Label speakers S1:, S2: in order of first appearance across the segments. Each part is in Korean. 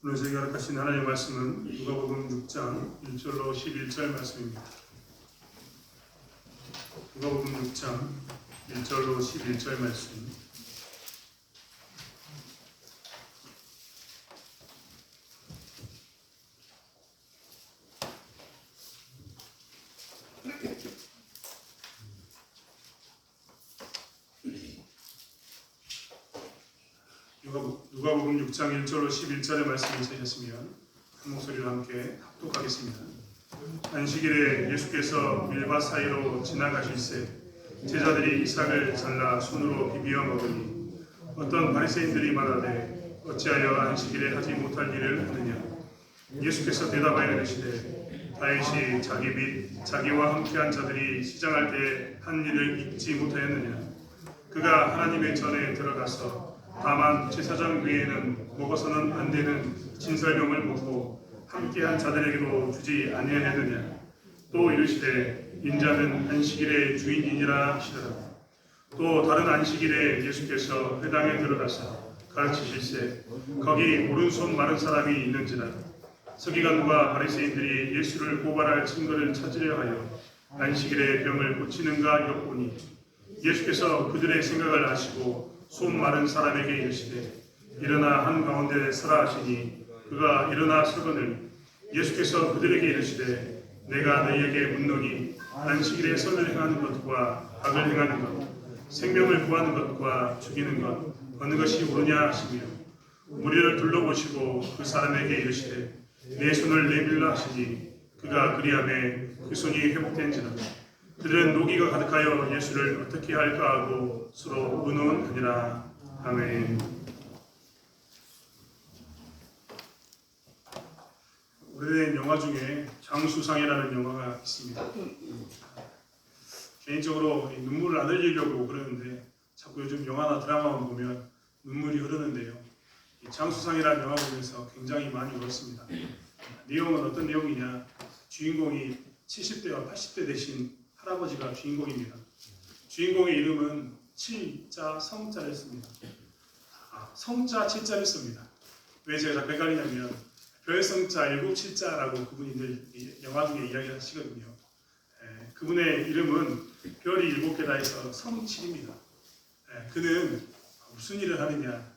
S1: 오늘 저희가 허락하신 하나님의 말씀은 누가복음 6장 1절로 11절 말씀입니다. 누가복음 6장 1절로 11절 말씀. 누가복음 6장 1절로 11절의 말씀을 찾으셨으면 한 목소리로 함께 합독하겠습니다. 안식일에 예수께서 밀밭 사이로 지나가실새 제자들이 이삭을 잘라 손으로 비비어 먹으니 어떤 바리새인들이 말하되 어찌하여 안식일에 하지 못할 일을 하느냐. 예수께서 대답하여 이르시되 다윗이 자기 및 자기와 함께한 자들이 시장할 때 한 일을 잊지 못하였느냐. 그가 하나님의 전에 들어가서 다만 제사장 외에는 먹어서는 안 되는 진설병을 먹고 함께한 자들에게도 주지 아니하였느냐. 또 이르시되 인자는 안식일의 주인이니라 하시더라. 또 다른 안식일에 예수께서 회당에 들어가서 가르치실새 거기 오른손 마른 사람이 있는지라. 서기관과 바리새인들이 예수를 고발할 증거를 찾으려 하여 안식일에 병을 고치는가 엿보니 예수께서 그들의 생각을 아시고 손 마른 사람에게 이르시되 일어나 한가운데 서라 하시니 그가 일어나 서거늘 예수께서 그들에게 이르시되 내가 너희에게 묻노니 안식일에 선을 행하는 것과 악을 행하는 것 생명을 구하는 것과 죽이는 것 어느 것이 옳으냐 하시며 무리를 둘러보시고 그 사람에게 이르시되 내 손을 내밀라 하시니 그가 그리하매 그 손이 회복된지라. 그들은 노기가 가득하여 예수를 어떻게 할까 하고 서로 의논하니라. 아멘. 오래된 영화 중에 장수상이라는 영화가 있습니다. 개인적으로 눈물을 안 흘리려고 그러는데 자꾸 요즘 영화나 드라마만 보면 눈물이 흐르는데요. 장수상이라는 영화 보면서 굉장히 많이 울었습니다. 내용은 어떤 내용이냐. 주인공이 70대와 80대 되신 할아버지가 주인공입니다. 주인공의 이름은 칠자 성자를 씁니다. 성자 칠자를 씁니다. 왜 제가 자꾸 헷갈리냐면 별성자 일곱 칠자라고 그분이 늘 영화 중에 이야기를 하시거든요. 그분의 이름은 별이 7개다 해서 성칠입니다. 그는 무슨 일을 하느냐.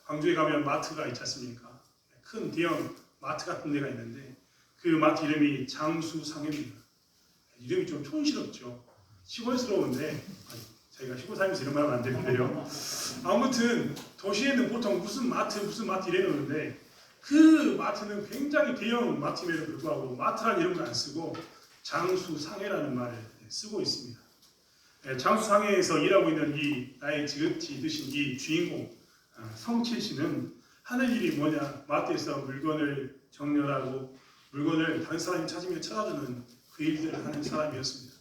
S1: 광주에 가면 마트가 있지 않습니까? 큰 대형 마트 같은 데가 있는데 그 마트 이름이 장수상입니다. 이름이 좀 촌스럽죠. 시골스러운데 저희가 시골 살면서 이런 말 하면 안 되는데요. 아무튼 도시에는 보통 무슨 마트 이래놓는데 그 마트는 굉장히 대형 마트임에도 불구하고 마트라는 이름을 안 쓰고 장수상해라는 말을 쓰고 있습니다. 장수상해에서 일하고 있는 이 나의 지긋이 드신 이 주인공 성칠 씨는 하는 일이 뭐냐. 마트에서 물건을 정렬하고 물건을 다른 사람이 찾으면 찾아주는 그 일들을 하는 사람이었습니다.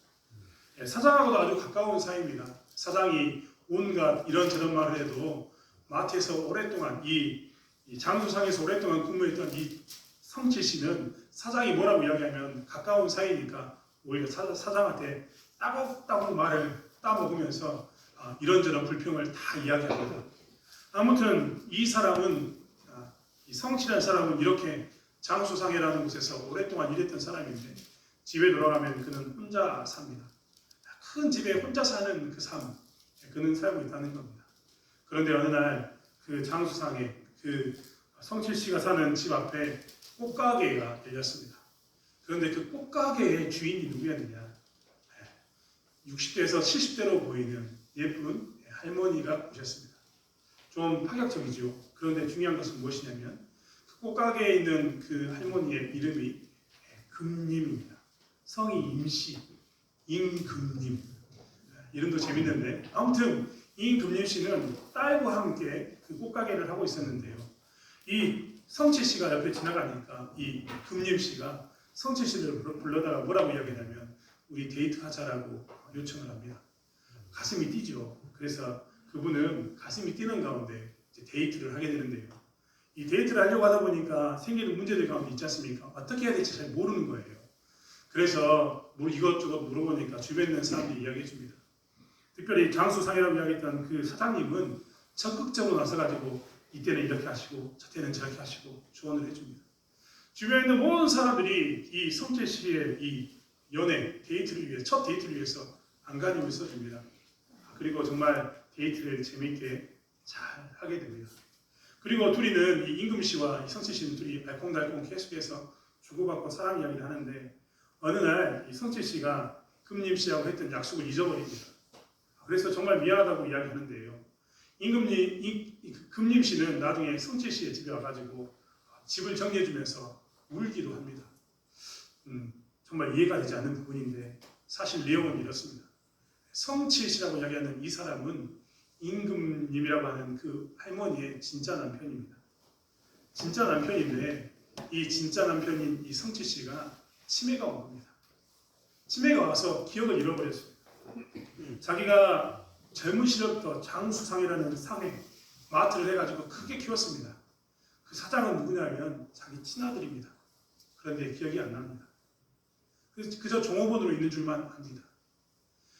S1: 사장하고도 아주 가까운 사이입니다. 사장이 온갖 이런저런 말을 해도 마트에서 오랫동안 이 장수상에서 오랫동안 근무했던 이 성칠 씨는 사장이 뭐라고 이야기하면 가까운 사이니까 오히려 사장한테 따박따박 말을 따먹으면서 이런저런 불평을 다 이야기합니다. 아무튼 이 사람은 이 성칠이라는 사람은 이렇게 장수상해라는 곳에서 오랫동안 일했던 사람인데 집에 돌아가면 그는 혼자 삽니다. 큰 집에 혼자 사는 그 삶, 그는 살고 있다는 겁니다. 그런데 어느 날 그 장수상해, 그 성칠 씨가 사는 집 앞에 꽃가게가 열렸습니다. 그런데 그 꽃가게의 주인이 누구였느냐? 60대에서 70대로 보이는 예쁜 할머니가 오셨습니다. 좀 파격적이죠. 그런데 중요한 것은 무엇이냐면 그 꽃가게에 있는 그 할머니의 이름이 금님입니다. 성이 임씨, 임금님. 이름도 재밌는데 아무튼 임금님 씨는 딸과 함께 그 꽃가게를 하고 있었는데요. 이 성칠 씨가 옆에 지나가니까 이 금님 씨가 성칠 씨를 불러다가 뭐라고 이야기하냐면 우리 데이트하자라고 요청을 합니다. 가슴이 뛰죠. 그래서 그분은 가슴이 뛰는 가운데 이제 데이트를 하게 되는데요. 이 데이트를 하려고 하다 보니까 생기는 문제들 가운데 있지 않습니까? 어떻게 해야 될지 잘 모르는 거예요. 그래서 이것저것 물어보니까 주변에 있는 사람들이 이야기해 줍니다. 특별히 장수상이라고 이야기했던 그 사장님은 적극적으로 나서가지고 이때는 이렇게 하시고 저때는 저렇게 하시고 조언을 해줍니다. 주변에 있는 모든 사람들이 이 성채 씨의 이 연애 데이트를 위해 첫 데이트를 위해서 안간힘을 써줍니다. 그리고 정말 데이트를 재미있게 잘 하게 됩니다. 그리고 둘이는 이 임금 씨와 이 성채 씨는 둘이 알콩달콩 계속해서 주고받고 사랑 이야기를 하는데 어느 날 이 성채 씨가 금님 씨하고 했던 약속을 잊어버립니다. 그래서 정말 미안하다고 이야기하는데요. 금님 씨는 나중에 성채 씨의 집에 와가지고 집을 정리해주면서 울기도 합니다. 정말 이해가 되지 않는 부분인데 사실 내용은 이렇습니다. 성채 씨라고 이야기하는 이 사람은 임금님이라고 하는 그 할머니의 진짜 남편입니다. 진짜 남편인데 이 진짜 남편인 이 성채 씨가 치매가 온 겁니다. 치매가 와서 기억을 잃어버렸습니다. 자기가 젊은 시절부터 장수상이라는 상에 마트를 해가지고 크게 키웠습니다. 그 사장은 누구냐면 자기 친아들입니다. 그런데 기억이 안 납니다. 그저 종업원으로 있는 줄만 압니다.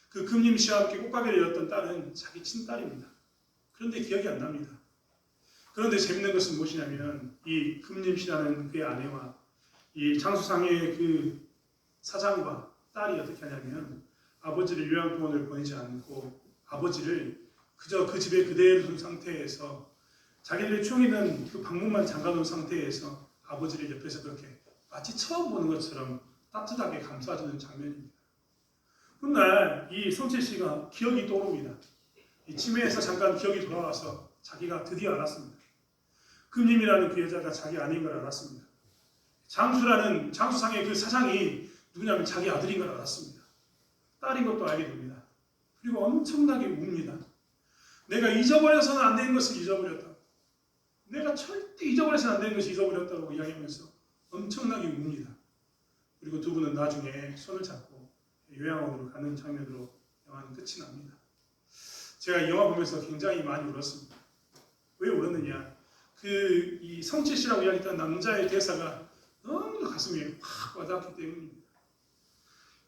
S1: 그 금님 씨와 함께 꽃가게를 열었던 딸은 자기 친딸입니다. 그런데 기억이 안 납니다. 그런데 재밌는 것은 무엇이냐면 이 금님 씨라는 그의 아내와 이 장수상의 그 사장과 딸이 어떻게 하냐면 아버지를 요양병원을 보내지 않고 아버지를 그저 그 집에 그대로 둔 상태에서 자기들의 추억있는 그 방문만 잠가놓은 상태에서 아버지를 옆에서 그렇게 마치 처음 보는 것처럼 따뜻하게 감싸주는 장면입니다. 훗날 이 성채 씨가 기억이 떠오릅니다. 이 치매에서 잠깐 기억이 돌아와서 자기가 드디어 알았습니다. 금님이라는 그 여자가 자기 아내인 걸 알았습니다. 장수상의 그 사장이 누구냐면 자기 아들인 걸 알았습니다. 딸인 것도 알게 됩니다. 그리고 엄청나게 웁니다. 내가 잊어버려서는 안 되는 것을 잊어버렸다. 내가 절대 잊어버려서는 안 되는 것을 잊어버렸다고 이야기하면서 엄청나게 웁니다. 그리고 두 분은 나중에 손을 잡고 요양원으로 가는 장면으로 영화는 끝이 납니다. 제가 이 영화 보면서 굉장히 많이 울었습니다. 왜 울었느냐? 이 성채 씨라고 이야기했던 남자의 대사가 너무 가슴에 확 와닿았기 때문입니다.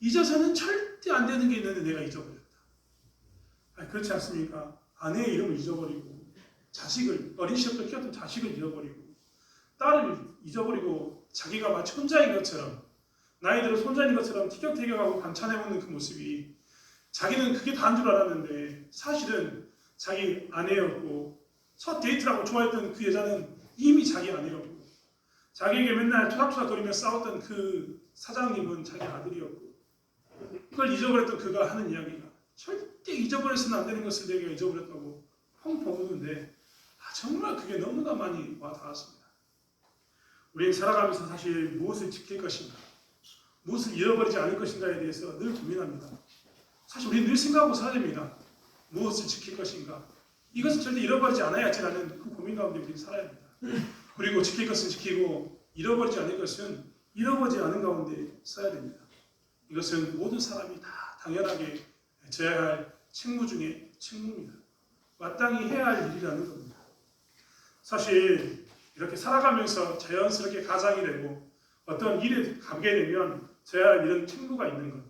S1: 잊어서는 절대 안 되는 게 있는데 내가 잊어버렸다. 그렇지 않습니까? 아내의 이름을 잊어버리고 어린 시절부터 키웠던 자식을 잃어버리고 딸을 잊어버리고 자기가 마치 혼자인 것처럼 나이 들어 손자인 것처럼 티격태격하고 반찬해먹는 그 모습이 자기는 그게 다인 줄 알았는데 사실은 자기 아내였고 첫 데이트라고 좋아했던 그 여자는 이미 자기 아내였고 자기에게 맨날 투닥투닥거리며 싸웠던 그 사장님은 자기 아들이었고 그걸 잊어버렸던 그가 하는 이야기가 절대 잊어버려서는 안 되는 것을 내가 잊어버렸다고 펑펑 우는데 정말 그게 너무나 많이 와닿았습니다. 우리는 살아가면서 사실 무엇을 지킬 것인가 무엇을 잃어버리지 않을 것인가에 대해서 늘 고민합니다. 사실 우리는 늘 생각하고 살아야 됩니다. 무엇을 지킬 것인가 이것을 절대 잃어버리지 않아야지라는 그 고민 가운데 우리는 살아야 합니다. 그리고 지킬 것은 지키고 잃어버리지 않을 것은 잃어버리지 않은 가운데 써야 됩니다. 이것은 모든 사람이 다 당연하게 져야 할 책무 중에 책무입니다. 마땅히 해야 할 일이라는 겁니다. 사실 이렇게 살아가면서 자연스럽게 가장이 되고 어떤 일에 가게 되면 져야 할 일은 책무가 있는 것.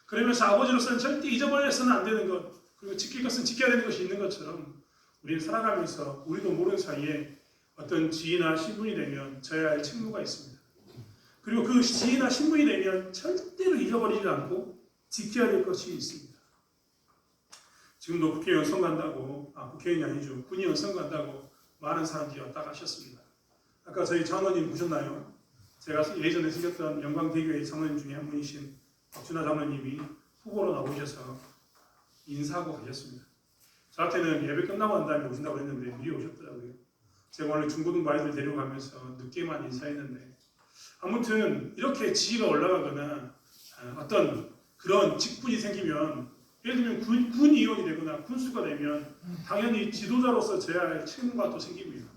S1: 그러면서 아버지로서는 절대 잊어버려서는 안 되는 것, 그리고 지킬 것은 지켜야 되는 것이 있는 것처럼 우리는 살아가면서 우리도 모르는 사이에 어떤 지위나 신분이 되면 져야 할 책무가 있습니다. 그리고 그 지위나 신분이 되면 절대로 잊어버리지 않고 지켜야 될 것이 있습니다. 지금도 국회의원 선거한다고, 국회의원이 아니죠. 군의원 선거한다고 많은 사람들이 왔다 가셨습니다. 아까 저희 장로님 보셨나요? 제가 예전에 생겼던 영광대교의 장로님 중에 한 분이신 박준하 장로님이 후보로 나오셔서 인사하고 가셨습니다. 저한테는 예배 끝나고 난 다음에 오신다고 했는데 미리 오셨더라고요. 제가 원래 중고등부 아이들 데려가면서 늦게만 인사했는데 아무튼 이렇게 지위가 올라가거나 어떤 그런 직분이 생기면 예를 들면 군의원이 되거나 군수가 되면 당연히 지도자로서 져야 할 책무가 또 생깁니다.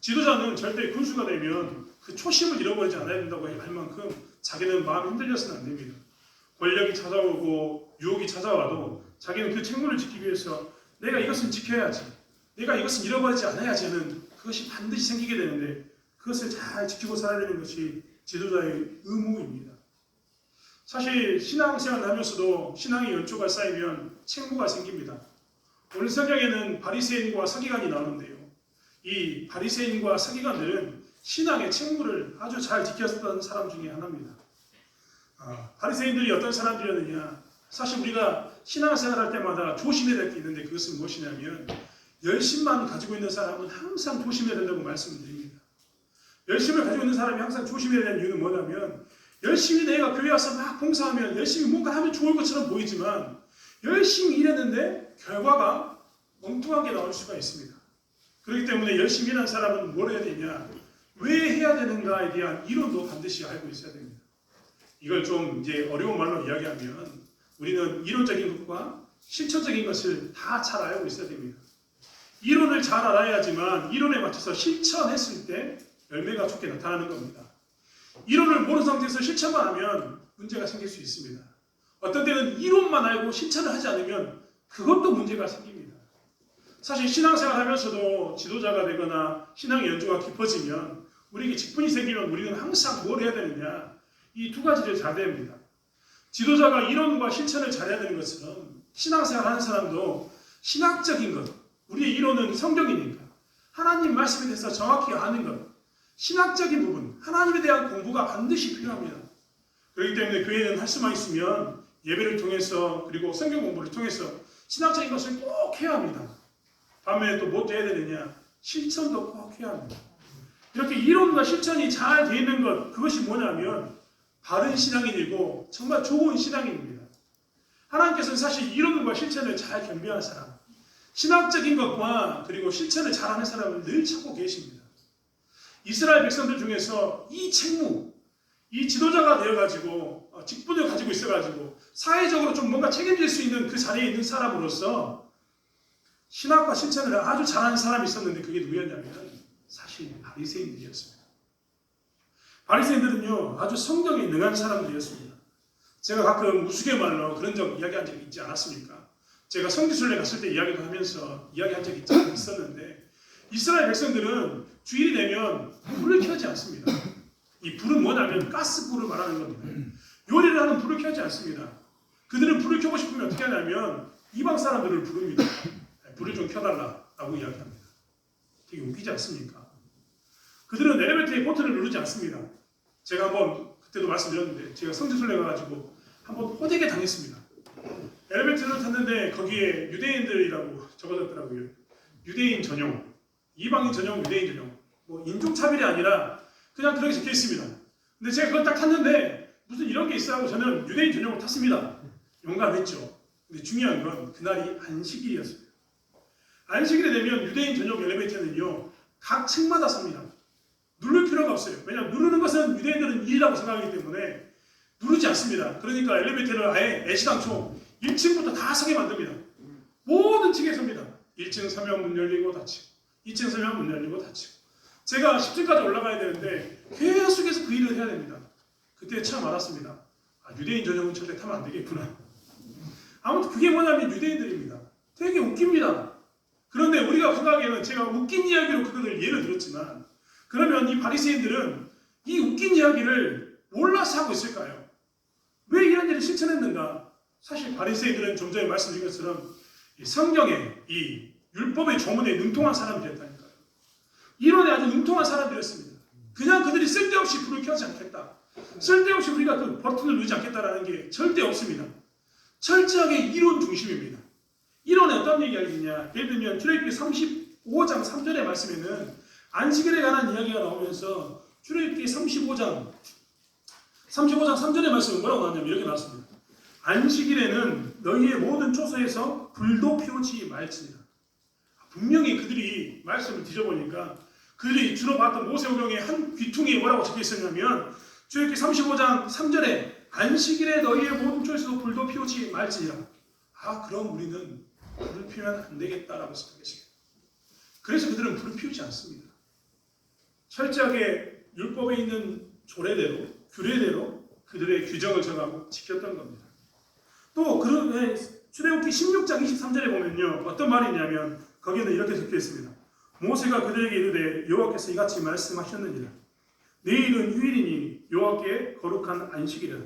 S1: 지도자는 절대 군수가 되면 그 초심을 잃어버리지 않아야 된다고 할 만큼 자기는 마음이 흔들려서는 안 됩니다. 권력이 찾아오고 유혹이 찾아와도 자기는 그 책무를 지키기 위해서 내가 이것은 지켜야지, 내가 이것은 잃어버리지 않아야지 하는 그것이 반드시 생기게 되는데 그것을 잘 지키고 살아야 되는 것이 지도자의 의무입니다. 사실 신앙생활을 하면서도 신앙의 연초가 쌓이면 책무가 생깁니다. 오늘 성경에는 바리새인과 서기관이 나오는데요. 이 바리새인과 서기관들은 신앙의 책무를 아주 잘 지켰던 사람 중에 하나입니다. 바리새인들이 어떤 사람들이었느냐? 사실 우리가 신앙생활할 때마다 조심해야 될 게 있는데 그것은 무엇이냐면 열심만 가지고 있는 사람은 항상 조심해야 된다고 말씀을 드립니다. 열심을 가지고 있는 사람이 항상 조심해야 되는 이유는 뭐냐면 열심히 내가 교회 와서 막 봉사하면 열심히 뭔가 하면 좋을 것처럼 보이지만 열심히 일했는데 결과가 엉뚱한 게 나올 수가 있습니다. 그렇기 때문에 열심히 일하는 사람은 뭘 해야 되냐? 왜 해야 되는가에 대한 이론도 반드시 알고 있어야 됩니다. 이걸 좀 이제 어려운 말로 이야기하면 우리는 이론적인 것과 실천적인 것을 다 잘 알고 있어야 됩니다. 이론을 잘 알아야지만 이론에 맞춰서 실천했을 때 열매가 좋게 나타나는 겁니다. 이론을 모르는 상태에서 실천만 하면 문제가 생길 수 있습니다. 어떤 때는 이론만 알고 실천을 하지 않으면 그것도 문제가 생깁니다. 사실 신앙생활 하면서도 지도자가 되거나 신앙의 연주가 깊어지면 우리에게 직분이 생기면 우리는 항상 뭘 해야 되느냐? 이 두 가지를 잘해야 됩니다. 지도자가 이론과 실천을 잘해야 되는 것처럼 신앙생활 하는 사람도 신학적인 것, 우리의 이론은 성경이니까 하나님 말씀에 대해서 정확히 아는 것, 신학적인 부분, 하나님에 대한 공부가 반드시 필요합니다. 그렇기 때문에 교회는 할 수만 있으면 예배를 통해서 그리고 성경 공부를 통해서 신학적인 것을 꼭 해야 합니다. 반면에 또 뭐 해야 되느냐? 실천도 꼭 해야 합니다. 이렇게 이론과 실천이 잘 되어 있는 것, 그것이 뭐냐면 바른 신앙인이고 정말 좋은 신앙인입니다. 하나님께서는 사실 이론과 실천을 잘 겸비한 사람, 신학적인 것과 그리고 실천을 잘하는 사람을 늘 찾고 계십니다. 이스라엘 백성들 중에서 이 책무, 이 지도자가 되어가지고 직분을 가지고 있어가지고 사회적으로 좀 뭔가 책임질 수 있는 그 자리에 있는 사람으로서 신학과 실천을 아주 잘하는 사람이 있었는데 그게 누구였냐면 사실 바리새인들이었습니다. 바리새인들은요 아주 성경에 능한 사람들이었습니다. 제가 가끔 우스갯말로 그런 적 이야기한 적이 있지 않았습니까? 제가 성지순례 갔을 때 이야기도 하면서 이야기한 적이 있었는데 이스라엘 백성들은 주일이 되면 불을 켜지 않습니다. 이 불은 뭐냐면 가스불을 말하는 겁니다. 요리를 하는 불을 켜지 않습니다. 그들은 불을 켜고 싶으면 어떻게 하냐면 이방 사람들을 부릅니다. 불을 좀 켜달라고 이야기합니다. 되게 웃기지 않습니까? 그들은 엘리베이터의 버튼을 누르지 않습니다. 제가 한번 그때도 말씀드렸는데 제가 성지순례 가가지고 한번 호되게 당했습니다. 엘리베이터를 탔는데 거기에 유대인들이라고 적어졌더라고요. 유대인 전용, 이방인 전용, 유대인 전용. 뭐 인종차별이 아니라 그냥 그렇게 적혀 있습니다. 근데 제가 그걸 딱 탔는데 무슨 이런 게 있어 하고 저는 유대인 전용을 탔습니다. 용감했죠. 근데 중요한 건 그날이 안식일이었어요. 안식일이 되면 유대인 전용 엘리베이터는요 각 층마다 섭니다. 누를 필요가 없어요. 왜냐하면 누르는 것은 유대인들은 일이라고 생각하기 때문에 누르지 않습니다. 그러니까 엘리베이터를 아예 애시당초 1층부터 다 서게 만듭니다. 모든 층에 섭니다. 1층 서면 문 열리고 닫히고 2층 서면 문 열리고 닫히고 제가 10층까지 올라가야 되는데 계속해서 그 일을 해야 됩니다. 그때 처음 알았습니다. 유대인 전용은 절대 타면 안 되겠구나. 아무튼 그게 뭐냐면 유대인들입니다. 되게 웃깁니다. 그런데 우리가 생각하기에는 제가 웃긴 이야기로 그것을 예를 들었지만 그러면 이 바리새인들은 이 웃긴 이야기를 몰라서 하고 있을까요? 왜 이런 일을 실천했는가? 사실 바리새인들은 좀 전에 말씀드린 것처럼 성경의 이 율법의 조문에 능통한 사람들이었다니까요. 이론에 아주 능통한 사람들이었습니다. 그냥 그들이 쓸데없이 불을 켜지 않겠다. 쓸데없이 우리가 그 버튼을 누르지 않겠다라는 게 절대 없습니다. 철저하게 이론 중심입니다. 이론에 어떤 얘기가 예를 들면 출애굽기 35장 3절의 말씀에는 안식일에 관한 이야기가 나오면서 출애굽기 35장 3절의 말씀은 뭐라고 나왔냐면 이렇게 나왔습니다. 안식일에는 너희의 모든 초소에서 불도 피우지 말지니라. 분명히 그들이 말씀을 뒤져보니까 그들이 주로 봤던 모세오경의 한 귀퉁이에 뭐라고 적혀 있었냐면 출애굽기 35장 3절에 안식일에 너희의 모든 초소에서 불도 피우지 말지니라. 그럼 우리는 불을 피우면 안 되겠다라고 생각했습니다. 그래서 그들은 불을 피우지 않습니다. 철저하게 율법에 있는 조례대로, 규례대로 그들의 규정을 정하고 지켰던 겁니다. 또 출애굽기 16장 23절에 보면요. 어떤 말이 있냐면 거기에는 이렇게 적혀 있습니다. 모세가 그들에게 이르되 여호와께서 이같이 말씀하셨느니라. 내일은 휴일이니 여호와께 거룩한 안식이라.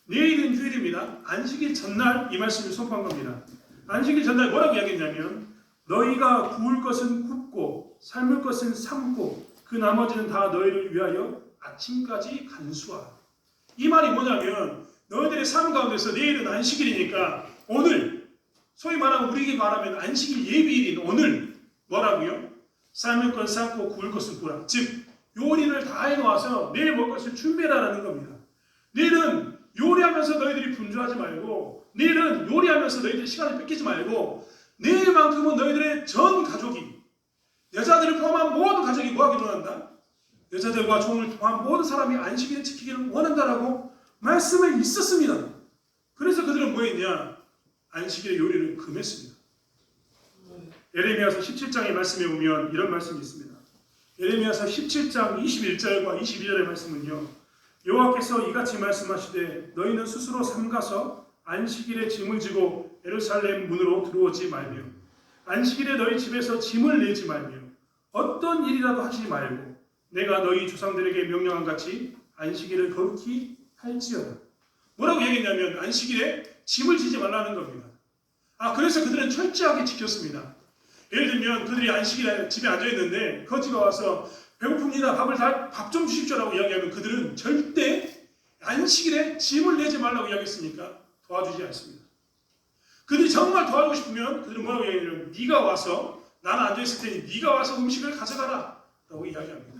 S1: 내일은 휴일입니다. 안식일 전날 이 말씀을 선포한 겁니다. 안식일 전날 뭐라고 이야기했냐면 너희가 구울 것은 굽고 삶을 것은 삶고 그 나머지는 다 너희를 위하여 아침까지 간수하라. 이 말이 뭐냐면 너희들의 삶 가운데서 내일은 안식일이니까 오늘, 소위 말하면 우리에게 말하면 안식일 예비일인 오늘 뭐라고요? 삶을 것 삶고 구울 것을 구라. 즉 요리를 다 해놓아서 내일 먹을 것을 준비하라는 겁니다. 내일은 요리하면서 너희들이 분주하지 말고, 내일은 요리하면서 너희들이 시간을 뺏기지 말고, 내일만큼은 너희들의 전 가족이, 여자들을 포함한 모든 가족이 뭐하기로 한다? 여자들과 종을 포함한 모든 사람이 안식일을 지키기를 원한다라고 말씀에 있었습니다. 그래서 그들은 뭐 했냐? 안식일의 요리를 금했습니다. 예레미야서 17장의 말씀에 보면 이런 말씀이 있습니다. 예레미야서 17장 21절과 22절의 말씀은요, 여호와께서 이같이 말씀하시되 너희는 스스로 삼가서 안식일에 짐을 지고 예루살렘 문으로 들어오지 말며 안식일에 너희 집에서 짐을 내지 말며 어떤 일이라도 하지 말고 내가 너희 조상들에게 명령한 같이 안식일을 거룩히 할지어다. 뭐라고 얘기했냐면 안식일에 짐을 지지 말라는 겁니다. 그래서 그들은 철저하게 지켰습니다. 예를 들면 그들이 안식일에 집에 앉아있는데 그 집에 와서 배고픕니다. 밥 좀 주십시오라고 이야기하면 그들은 절대 안식일에 짐을 내지 말라고 이야기했으니까 도와주지 않습니다. 그들이 정말 도와주고 싶으면 그들은 뭐라고 이야기하냐면 네가 와서, 나는 앉아있을 테니 네가 와서 음식을 가져가라 라고 이야기합니다.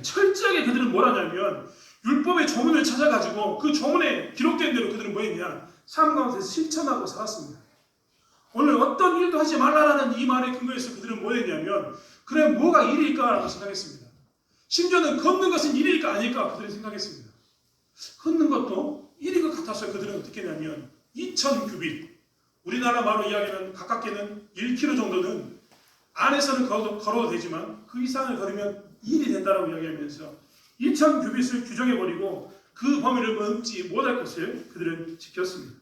S1: 철저하게 그들은 뭘 하냐면 율법의 조문을 찾아가지고 그 조문에 기록된 대로 그들은 뭐 했냐? 삶 가운데서 실천하고 살았습니다. 오늘 어떤 일도 하지 말라라는 이 말에 근거해서 그들은 뭐 했냐면 그래 뭐가 일일까라고 생각했습니다. 심지어는 걷는 것은 일일까 아닐까 그들은 생각했습니다. 걷는 것도 일일 것 같아서 그들은 어떻게 했냐면 2000규빗, 우리나라 말로 이야기하는 가깝게는 1km 정도는 안에서는 걸어도 되지만 그 이상을 걸으면 일이 된다라고 이야기하면서 2000규빗을 규정해버리고 그 범위를 넘지 못할 것을 그들은 지켰습니다.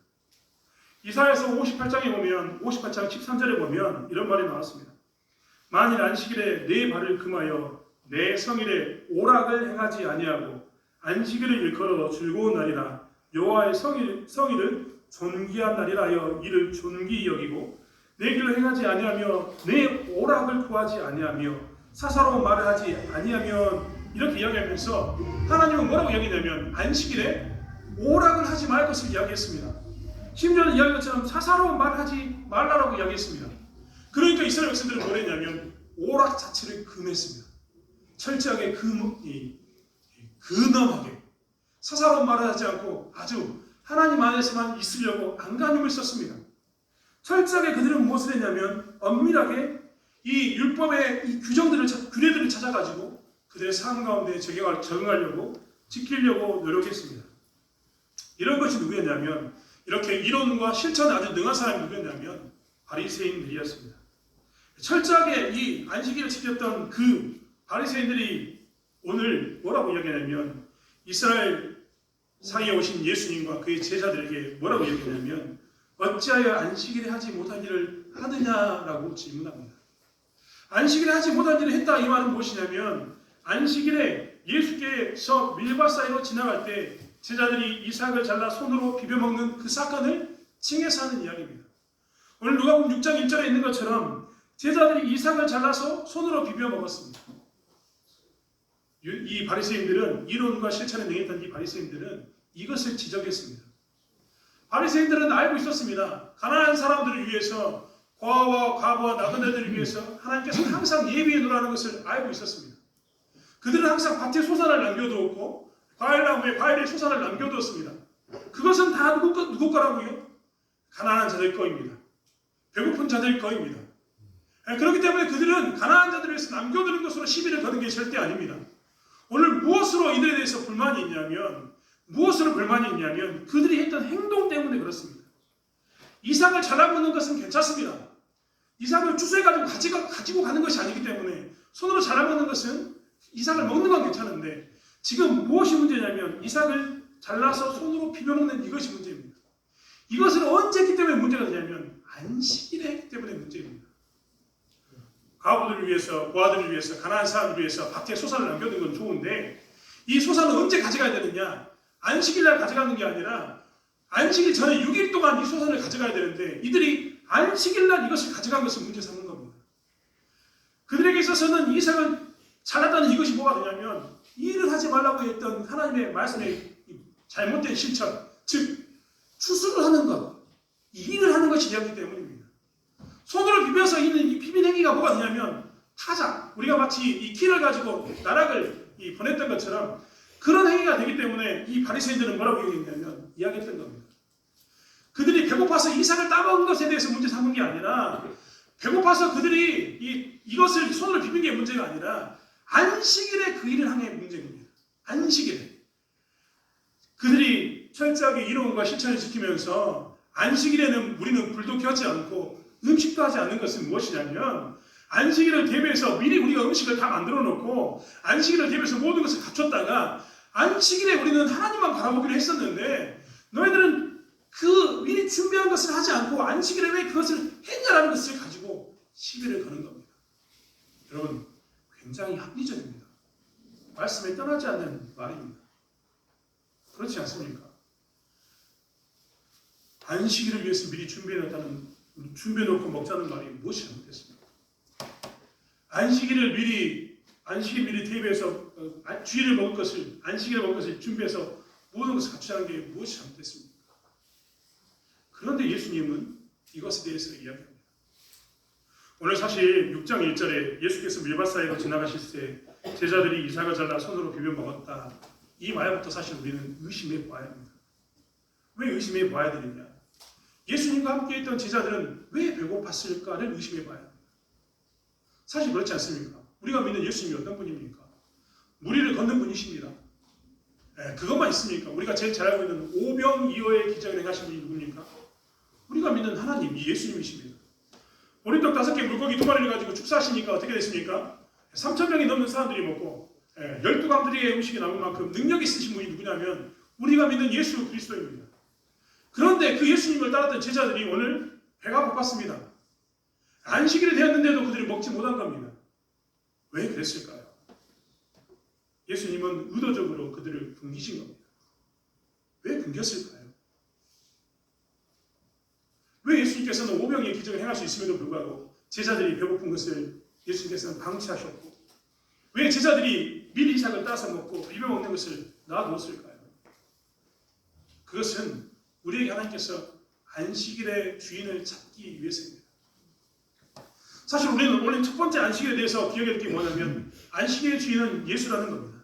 S1: 이사야서 58장에 보면 58장 13절에 보면 이런 말이 나왔습니다. 만일 안식일에 내 발을 금하여 내 성일에 오락을 행하지 아니하고 안식일을 일컬어 즐거운 날이라 여호와의 성일을 존귀한 날이라 하여 이를 존귀히 여기고 내 길을 행하지 아니하며 내 오락을 구하지 아니하며 사사로운 말을 하지 아니하면 이렇게 이야기하면서 하나님은 뭐라고 이야기냐면 안식일에 오락을 하지 말 것을 이야기했습니다. 심지어는 이야기한 것처럼 사사로운 말을 하지 말라라고 이야기했습니다. 그러니까 이스라엘 백성들은 뭘 했냐면 오락 자체를 금했습니다. 철저하게 근엄하게 사사로운 말을 하지 않고 아주 하나님 안에서만 있으려고 안간힘을 썼습니다. 철저하게 그들은 무엇을 했냐면 엄밀하게 이 율법의 이 규례들을 찾아가지고 그들의 삶 가운데 적응하려고 지키려고 노력했습니다. 이런 것이 누구였냐면 이렇게 이론과 실천에 아주 능한 사람이 누구였냐면 바리새인들이었습니다. 철저하게 이 안식일을 지켰던 그 바리새인들이 오늘 뭐라고 이야기하냐면 이스라엘 상에 오신 예수님과 그의 제자들에게 뭐라고 이야기하냐면 어찌하여 안식일에 하지 못한 일을 하느냐라고 질문합니다. 안식일에 하지 못한 일을 했다 이 말은 무엇이냐면 안식일에 예수께서 밀밭 사이로 지나갈 때 제자들이 이삭을 잘라 손으로 비벼먹는 그 사건을 칭해서 하는 이야기입니다. 오늘 누가복음 6장 1절에 있는 것처럼 제자들이 이삭을 잘라서 손으로 비벼먹었습니다. 이 바리새인들은 이론과 실천에 능했던 이 바리새인들은 이것을 지적했습니다. 바리새인들은 알고 있었습니다. 가난한 사람들을 위해서 고아와 과부와 나그네들을 위해서 하나님께서 항상 예비해 놓으라는 것을 알고 있었습니다. 그들은 항상 밭에 소산을 남겨두었고 과일나무에 과일의 소산을 남겨두었습니다. 그것은 다 누구 거라고요? 가난한 자들 거입니다. 배고픈 자들 거입니다. 그렇기 때문에 그들은 가난한 자들을 위해서 남겨두는 것으로 시비를 거는 게 절대 아닙니다. 오늘 무엇으로 이들에 대해서 불만이 있냐면 그들이 했던 행동 때문에 그렇습니다. 이삭을 잘라먹는 것은 괜찮습니다. 이삭을 주워가지고 가지고 가는 것이 아니기 때문에 손으로 잘라먹는 것은 이삭을 먹는 건 괜찮은데 지금 무엇이 문제냐면 이삭을 잘라서 손으로 비벼먹는 이것이 문제입니다. 이것을 언제 했기 때문에 문제가 되냐면 안식일에 했기 때문에 문제입니다. 과부들을 위해서, 고아들을 위해서, 가난한 사람들을 위해서 밭에 소산을 남겨둔 건 좋은데 이 소산은 언제 가져가야 되느냐? 안식일날 가져가는 게 아니라 안식일 전에 6일 동안 이 소산을 가져가야 되는데 이들이 안식일날 이것을 가져간 것을 문제 삼는 겁니다. 그들에게 있어서는 이삭을 잘랐다는 이것이 뭐가 되냐면 일을 하지 말라고 했던 하나님의 말씀의 잘못된 실천, 즉 추수를 하는 것, 일을 하는 것이 되었기 때문입니다. 손으로 비벼서 있는 이 비빈 행위가 뭐가 되냐면 타작, 우리가 마치 이 키를 가지고 나락을 보냈던 것처럼 그런 행위가 되기 때문에 이 바리새인들은 뭐라고 이야기했던 겁니다. 그들이 배고파서 이삭을 따먹은 것에 대해서 문제 삼은 게 아니라 배고파서 그들이 이것을 손으로 비빈 게 문제가 아니라 안식일에 그 일을 한 게 문제인 겁니다. 안식일에. 그들이 철저하게 이론과 실천을 지키면서 안식일에는 우리는 불도 켜지 않고 음식도 하지 않는 것은 무엇이냐면 안식일을 대비해서 미리 우리가 음식을 다 만들어 놓고 안식일을 대비해서 모든 것을 갖췄다가 안식일에 우리는 하나님만 바라보기로 했었는데 너희들은 그 미리 준비한 것을 하지 않고 안식일에 왜 그것을 했냐라는 것을 가지고 시비를 거는 겁니다. 여러분 굉장히 합리적입니다. 말씀에 떠나지 않는 말입니다. 그렇지 않습니까? 안식일을 위해서 미리 준비해놓고 먹자는 말이 무엇이 잘못됐습니까? 안식일 미리 대비해서 주일을 먹을 것을 안식일을 먹을 것을 준비해서 모든 것을 갖추자는 게 무엇이 잘못됐습니까? 그런데 예수님은 이것에 대해서 이야기합니다. 오늘 사실 6장 1절에 예수께서 밀밭 사이로 지나가실 때 제자들이 이삭을 잘라 손으로 비벼 먹었다. 이 말부터 사실 우리는 의심해 봐야 합니다. 왜 의심해 봐야 되느냐? 예수님과 함께 있던 제자들은 왜 배고팠을까를 의심해 봐야 합니다. 사실 그렇지 않습니까? 우리가 믿는 예수님이 어떤 분입니까? 무리를 걷는 분이십니다. 그것만 있습니까? 우리가 제일 잘 알고 있는 오병이어의 기적을 행하신 분이 누굽니까? 우리가 믿는 하나님, 이 예수님이십니다. 보리떡 5개, 물고기 2마리를 가지고 축사하시니까 어떻게 됐습니까? 3,000명이 넘는 사람들이 먹고 12강들의 음식이 남을 만큼 능력이 있으신 분이 누구냐면 우리가 믿는 예수 그리스도입니다. 그런데 그 예수님을 따랐던 제자들이 오늘 배가 고팠습니다. 안식일이 되었는데도 그들이 먹지 못한 겁니다. 왜 그랬을까요? 예수님은 의도적으로 그들을 굶기신 겁니다. 왜 굶겼을까요? 왜 예수님께서는 오병이의 기적을 행할 수 있음에도 불구하고 제자들이 배고픈 것을 예수님께서는 방치하셨고 왜 제자들이 미리 이삭을 따서 먹고 비벼 먹는 것을 놔두었을까요? 그것은 우리에게 하나님께서 안식일의 주인을 찾기 위해서입니다. 사실 우리는 오늘 첫 번째 안식일에 대해서 기억해야 될 게 뭐냐면 안식일의 주인은 예수라는 겁니다.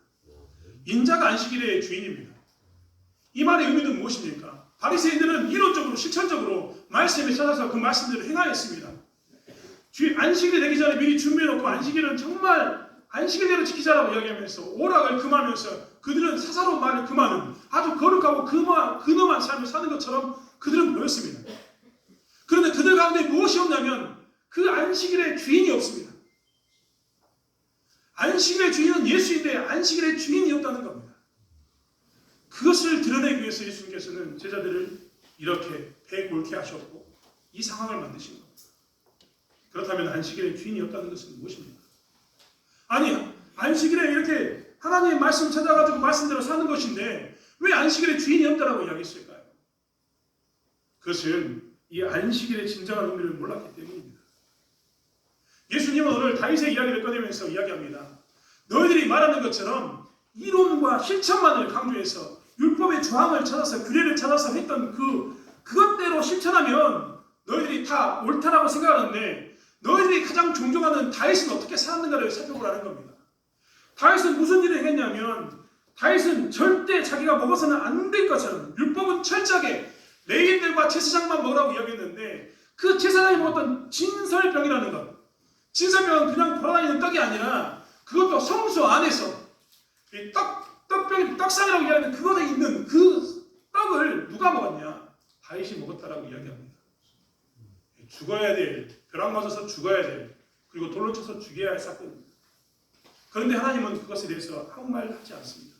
S1: 인자가 안식일의 주인입니다. 이 말의 의미는 무엇입니까? 바리새인들은 이론적으로 실천적으로 말씀에 찾아서 그 말씀대로 행하였습니다. 안식일이 되기 전에 미리 준비해놓고 안식일은 정말 안식일대로 지키자라고 이야기하면서 오락을 금하면서 그들은 사사로운 말을 금하는 아주 거룩하고 근엄한 삶을 사는 것처럼 그들은 보였습니다. 그런데 그들 가운데 무엇이 없냐면 그 안식일의 주인이 없습니다. 안식일의 주인은 예수인데 안식일의 주인이 없다는 겁니다. 그것을 드러내기 위해서 예수님께서는 제자들을 이렇게 배골게 하셨고 이 상황을 만드신 겁니다. 그렇다면 안식일의 주인이 없다는 것은 무엇입니까? 아니, 안식일에 이렇게 하나님의 말씀 찾아가지고 말씀대로 사는 것인데 왜 안식일의 주인이 없다라고 이야기했을까요? 그것은 이 안식일의 진정한 의미를 몰랐기 때문입니다. 예수님은 오늘 다윗의 이야기를 꺼내면서 이야기합니다. 너희들이 말하는 것처럼 이론과 실천만을 강조해서 율법의 조항을 찾아서 규례를 찾아서 했던 그것대로 실천하면 너희들이 다 옳다라고 생각하는데 너희들이 가장 존경하는 다윗은 어떻게 살았는가를 살펴보라는 겁니다. 다윗은 무슨 일을 했냐면 다윗은 절대 자기가 먹어서는 안 될 것처럼 율법은 철저하게 레위인들과 제사장만 먹으라고 이야기했는데 그 제사장이 먹었던 진설병이라는 것, 진설병은 그냥 돌아다니는 떡이 아니라 그것도 성소 안에서 떡병이 떡상이라고 이야기하는 그것에 있는 그 떡을 누가 먹었냐? 다윗이 먹었다라고 이야기합니다. 죽어야 될, 벼락 맞아서 죽어야 될, 그리고 돌로 쳐서 죽여야 할 사건입니다. 그런데 하나님은 그것에 대해서 아무 말 하지 않습니다.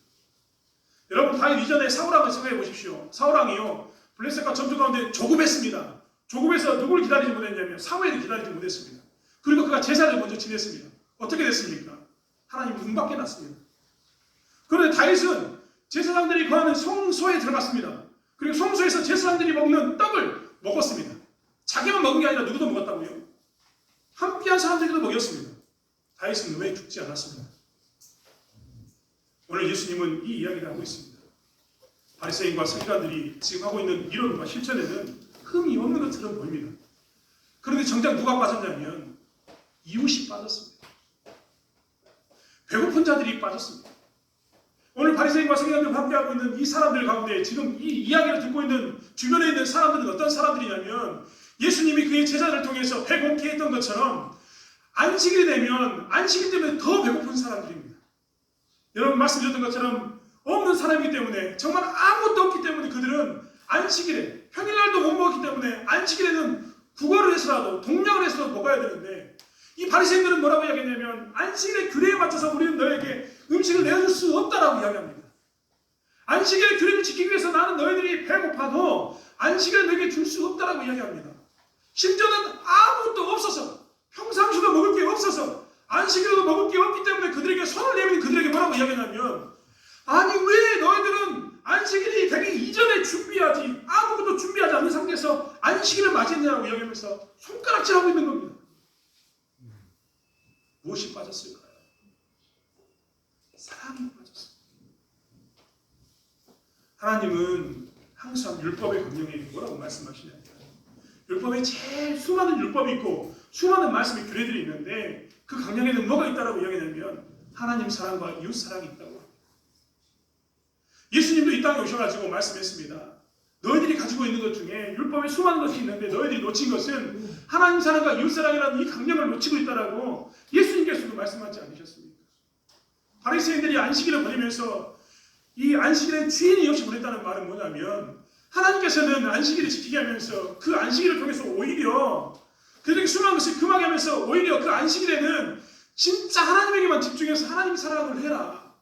S1: 여러분 다윗 이전에 사울왕을 생각해 보십시오. 사울왕이요 블레셋과 전투 가운데 조급했습니다. 조급해서 누굴 기다리지 못했냐면 사무엘을 기다리지 못했습니다. 그리고 그가 제사를 먼저 지냈습니다. 어떻게 됐습니까? 하나님 눈밖에 났습니다. 그런데 다윗은 제사장들이 거하는 성소에 들어갔습니다. 그리고 성소에서 제사장들이 먹는 떡을 먹었습니다. 자기만 먹은 게 아니라 누구도 먹었다고요? 함께한 사람들도 먹였습니다. 다윗은 왜 죽지 않았습니까? 오늘 예수님은 이 이야기를 하고 있습니다. 바리새인과 서기관들이 지금 하고 있는 이론과 실천에는 흠이 없는 것처럼 보입니다. 그런데 정작 누가 빠졌냐면 이웃이 빠졌습니다. 배고픈 자들이 빠졌습니다. 오늘 바리새인과 서기관들과 함께하고 있는 이 사람들 가운데 지금 이 이야기를 듣고 있는 주변에 있는 사람들은 어떤 사람들이냐면 예수님이 그의 제자를 통해서 배고프게 했던 것처럼 안식일이 되면 안식일 때문에 더 배고픈 사람들입니다. 여러분 말씀드렸던 것처럼 없는 사람이기 때문에 정말 아무것도 없기 때문에 그들은 안식일에 평일날도 못 먹었기 때문에 안식일에는 국어를 해서라도 동력을 해서라도 먹어야 되는데 이 바리새인들은 뭐라고 이야기했냐면 안식일의 규례에 맞춰서 우리는 너에게 음식을 내어줄 수 없다라고 이야기합니다. 안식일의 규례를 지키기 위해서 나는 너희들이 배고파도 안식일을 너에게 줄 수 없다라고 이야기합니다. 심지어는 아무것도 없어서 평상시도 먹을 게 없어서 안식일에도 먹을 게 없기 때문에 그들에게 손을 내밀 그들에게 뭐라고 이야기하냐면 아니 왜 너희들은 안식일이 되기 이전에 준비하지 아무것도 준비하지 않는 상태에서 안식일을 맞이했냐고 이야기하면서 손가락질하고 있는 겁니다. 무엇이 빠졌을까요? 사랑이 빠졌어요. 하나님은 항상 율법의 강령에 뭐라고 말씀하시냐면 율법에 제일 수많은 율법이 있고 수많은 말씀의 규례들이 있는데 그 강령에는 뭐가 있다고 이야기하냐면 하나님 사랑과 이웃 사랑이 있다고 합니다. 예수님도 이 땅에 오셔가지고 말씀했습니다. 너희들이 가지고 있는 것 중에 율법에 수많은 것이 있는데 너희들이 놓친 것은 하나님 사랑과 이웃 사랑이라는 이 강령을 놓치고 있다라고 예수님께서도 말씀하지 않으셨습니까? 바리새인들이 안식일을 보내면서 이 안식일의 주인이 없이 보냈다는 말은 뭐냐면 하나님께서는 안식일을 지키게 하면서 그 안식일을 통해서 오히려 그들에게 수많은 것을 금하게 하면서 오히려 그 안식일에는 진짜 하나님에게만 집중해서 하나님 사랑을 해라.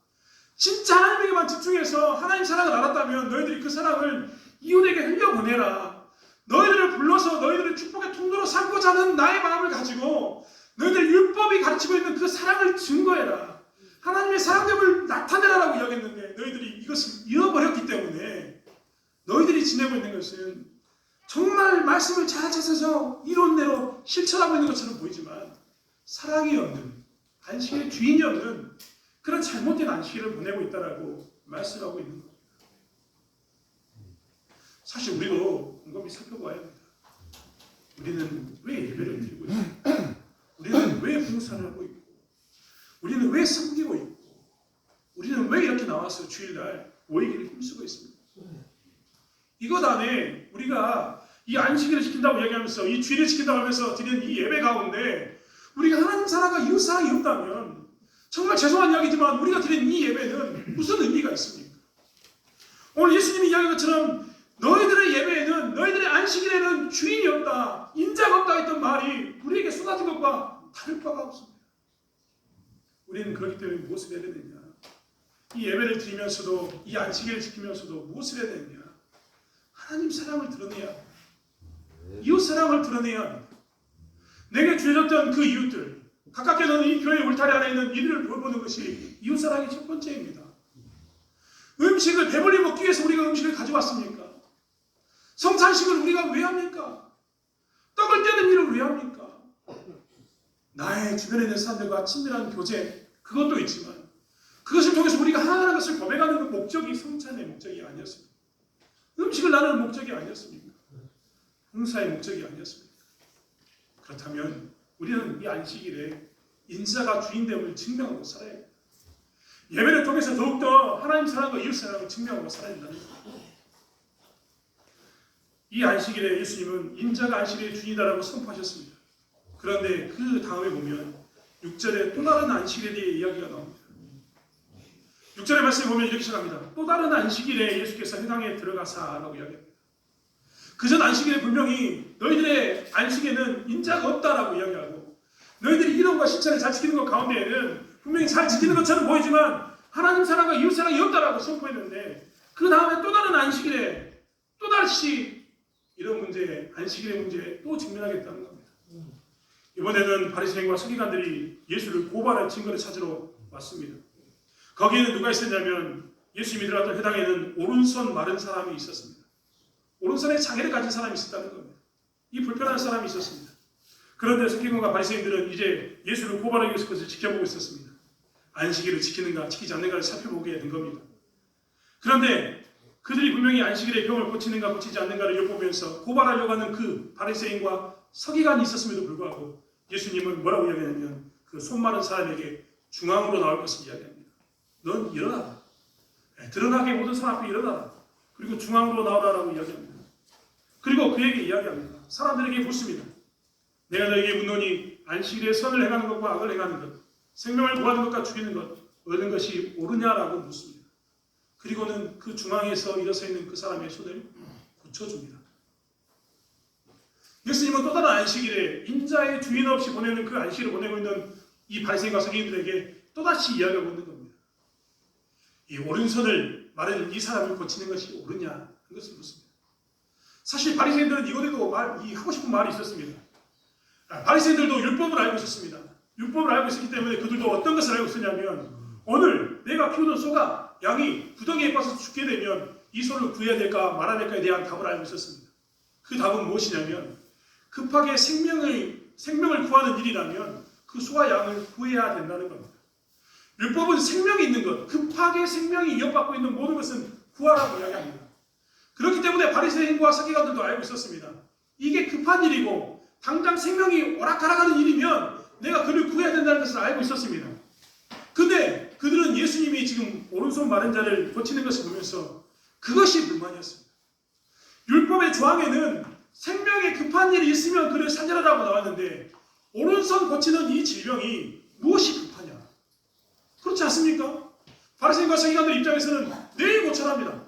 S1: 진짜 하나님에게만 집중해서 하나님 사랑을 알았다면 너희들이 그 사랑을 이웃에게 흘려보내라. 너희들을 불러서 너희들의 축복의 통로로 삼고자 하는 나의 마음을 가지고 너희들 율법이 가르치고 있는 그 사랑을 증거해라. 하나님의 사랑됨을 나타내라라고 이야기했는데 너희들이 이것을 잃어버렸기 때문에 너희들이 지내고 있는 것은 정말 말씀을 잘 찾아서 이론대로 실천하고 있는 것처럼 보이지만 사랑이 없는 안식일의 주인이 없는 그런 잘못된 안식일을 보내고 있다라고 말씀하고 있는 겁니다. 사실 우리도 곰곰이 살펴봐야 합니다. 우리는 왜 예배를 드리고 있고 우리는 왜 봉사를 하고 있고 우리는 왜 섬기고 있고 우리는 왜 이렇게 나와서 주일날 모이기를 힘쓰고 있습니까? 이것 안에 우리가 이 안식일을 지킨다고 이야기하면서 이 주일을 지킨다고 하면서 드리는 이 예배 가운데 우리가 하나님 사랑과 이웃 사랑이 없다면 정말 죄송한 이야기지만 우리가 드리는 이 예배는 무슨 의미가 있습니까? 오늘 예수님이 이야기한 것처럼 너희들의 예배에는 너희들의 안식일에는 주인이 없다, 인자가 없다 했던 말이 우리에게 쏟아진 것과 다를 바가 없습니다. 우리는 그렇기 때문에 무엇을 해야 되느냐? 이 예배를 드리면서도 이 안식일을 지키면서도 무엇을 해야 되느냐? 하나님 사랑을 드러내야 합니다. 이웃 사랑을 드러내야 합니다. 내게 주어졌던 그 이웃들 가깝게 저는 이 교회 울타리 안에 있는 이들을 돌보는 것이 이웃 사랑의 첫 번째입니다. 음식을 배불리 먹기 위해서 우리가 음식을 가져왔습니까? 성찬식을 우리가 왜 합니까? 떡을 떼는 일을 왜 합니까? 나의 주변에 있는 사람들과 친밀한 교제 그것도 있지만 그것을 통해서 우리가 하나님의 것을 고백하는 그 목적이 성찬의 목적이 아니었습니다. 음식을 나누는 목적이 아니었습니까? 봉사의 목적이 아니었습니까? 그렇다면 우리는 이 안식일에 인자가 주인됨을 증명하고 살아야 합니다. 예배를 통해서 더욱더 하나님 사랑과 이웃 사랑을 증명하고 살아야 된다는 겁니다. 이 안식일에 예수님은 인자가 안식일의 주인이다라고 선포하셨습니다. 그런데 그 다음에 보면 6절에 또 다른 안식일에 대해 이야기가 나옵니다. 6절의 말씀을 보면 이렇게 시작합니다. 또 다른 안식일에 예수께서 회당에 들어가사라고 이야기합니다. 그전 안식일에 분명히 너희들의 안식에는 인자가 없다라고 이야기하고 너희들이 이론과 실천을 잘 지키는 것 가운데에는 분명히 잘 지키는 것처럼 보이지만 하나님 사랑과 이웃 사랑이 없다라고 선포했는데 그 다음에 또 다른 안식일에 또다시 이런 문제, 안식일의 문제에 또 직면하겠다는 겁니다. 이번에는 바리새인과 서기관들이 예수를 고발할 증거를 찾으러 왔습니다. 거기에는 누가 있었냐면 예수님이 들어갔던 회당에는 오른손 마른 사람이 있었습니다. 오른손에 장애를 가진 사람이 있었다는 겁니다. 이 불편한 사람이 있었습니다. 그런데 서기관과 바리새인들은 이제 예수를 고발하기 위해서 그것을 지켜보고 있었습니다. 안식일을 지키는가 지키지 않는가를 살펴보게 된 겁니다. 그런데 그들이 분명히 안식일의 병을 고치는가 고치지 않는가를 엿보면서 고발하려고 하는 그 바리새인과 서기관이 있었음에도 불구하고 예수님은 뭐라고 이야기하냐면 그 손 마른 사람에게 중앙으로 나올 것을 이야기합니다. 넌 일어나라. 드러나게 모든 사람 앞에 일어나라. 그리고 중앙으로 나오라라고 이야기합니다. 그리고 그에게 이야기합니다. 사람들에게 묻습니다. 내가 너에게 묻노니 안식일에 선을 행하는 것과 악을 행하는 것, 생명을 구하는 것과 죽이는 것, 얻는 것이 옳으냐라고 묻습니다. 그리고는 그 중앙에서 일어서 있는 그 사람의 손을 고쳐줍니다. 예수님은 또 다른 안식일에 인자의 주인 없이 보내는 그 안식일을 보내고 있는 이 바리새인과 서기관들에게 또다시 이야기하고 있는 겁니다. 이 오른손을 마른 이 사람을 고치는 것이 옳으냐 하는 것을 묻습니다. 사실 바리새인들은 이번에도 하고 싶은 말이 있었습니다. 바리새인들도 율법을 알고 있었습니다. 율법을 알고 있었기 때문에 그들도 어떤 것을 알고 있었냐면 오늘 내가 키우는 소가 양이 구덩이에 빠져서 죽게 되면 이 소를 구해야 될까 말아야 될까에 대한 답을 알고 있었습니다. 그 답은 무엇이냐면 급하게 생명을 구하는 일이라면 그 소와 양을 구해야 된다는 겁니다. 율법은 생명이 있는 것, 급하게 생명이 위협받고 있는 모든 것은 구하라고 이야기합니다. 그렇기 때문에 바리새인과 서기관들도 알고 있었습니다. 이게 급한 일이고 당장 생명이 오락가락하는 일이면 내가 그를 구해야 된다는 것을 알고 있었습니다. 근데 그들은 예수님이 지금 오른손 마른 자를 고치는 것을 보면서 그것이 불만이었습니다. 율법의 조항에는 생명에 급한 일이 있으면 그를 살려라라고 나왔는데 오른손 고치는 이 질병이 무엇이 급하냐? 그렇지 않습니까? 바리새인과 서기관들 입장에서는 내일 고쳐랍니다.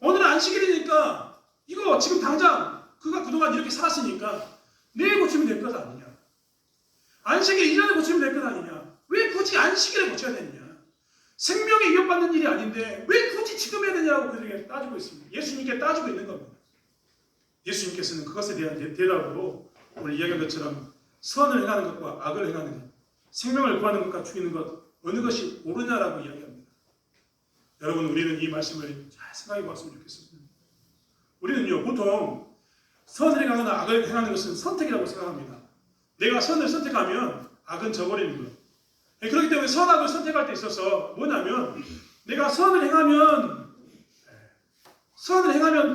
S1: 오늘은 안식일이니까 이거 지금 당장 그가 그동안 이렇게 살았으니까 내일 고치면 될 것 아니냐? 안식일 이전에 고치면 될 것 아니냐? 왜 굳이 안식일에 고쳐야 되느냐? 생명에 위협받는 일이 아닌데 왜 굳이 지금 해야 되냐고 그들에게 따지고 있습니다. 예수님께 따지고 있는 겁니다. 예수님께서는 그것에 대한 대답으로 오늘 이야기한 것처럼 선을 행하는 것과 악을 행하는 것, 생명을 구하는 것과 죽이는 것 어느 것이 옳으냐라고 이야기합니다. 여러분 우리는 이 말씀을 잘 생각해 봤으면 좋겠습니다. 우리는요 보통 선을 행하거나 악을 행하는 것은 선택이라고 생각합니다. 내가 선을 선택하면 악은 져버리는 것. 그렇기 때문에 선악을 선택할 때 있어서 뭐냐면 내가 선을 행하면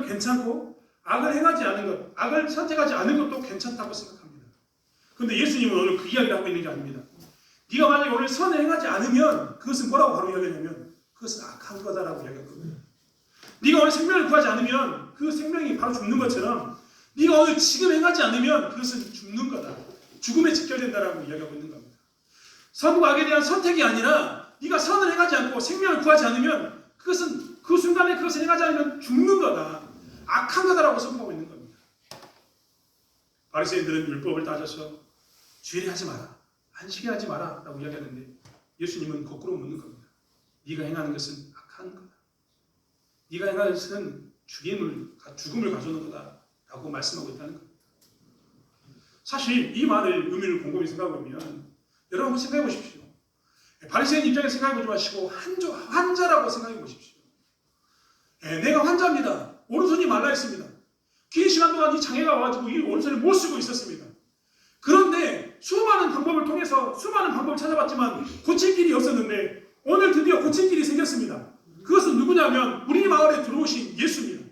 S1: 괜찮고 악을 행하지 않은 것, 악을 선택하지 않은 것도 괜찮다고 생각합니다. 그런데 예수님은 오늘 그 이야기를 하고 있는 게 아닙니다. 네가 만약에 오늘 선을 행하지 않으면 그것은 뭐라고 바로 이야기하냐면 그것은 악한 거다라고 이야기하거든요. 네가 오늘 생명을 구하지 않으면 그 생명이 바로 죽는 것처럼 네가 오늘 지금 행하지 않으면 그것은 죽는 거다. 죽음에 직결된다라고 이야기하고 있는 겁니다. 선과 악에 대한 선택이 아니라 네가 선을 행하지 않고 생명을 구하지 않으면 그것은 그 순간에 그것을 행하지 않으면 죽는 거다. 악한 거다라고 선포하고 있는 겁니다. 바리새인들은 율법을 따져서 주일에 하지 마라. 안식에 하지 마라 라고 이야기하는데 예수님은 거꾸로 묻는 겁니다. 네가 행하는 것은 악한 거다. 네가 행하는 것은 죽음을 가져오는 거다 라고 말씀하고 있다는 겁니다. 사실 이 말을 의미를 곰곰이 생각해보면 여러분 한번 생각해 보십시오. 바리새인 입장에서 생각해 보지 마시고 환자라고 생각해 보십시오. 내가 환자입니다. 오른손이 말라 있습니다. 긴 시간 동안 이 장애가 와가지고 이 오른손을 못 쓰고 있었습니다. 그런데 수많은 방법을 찾아봤지만 고칠 길이 없었는데 오늘 드디어 고칠 길이 생겼습니다. 그것은 누구냐면 우리 마을에 들어오신 예수입니다.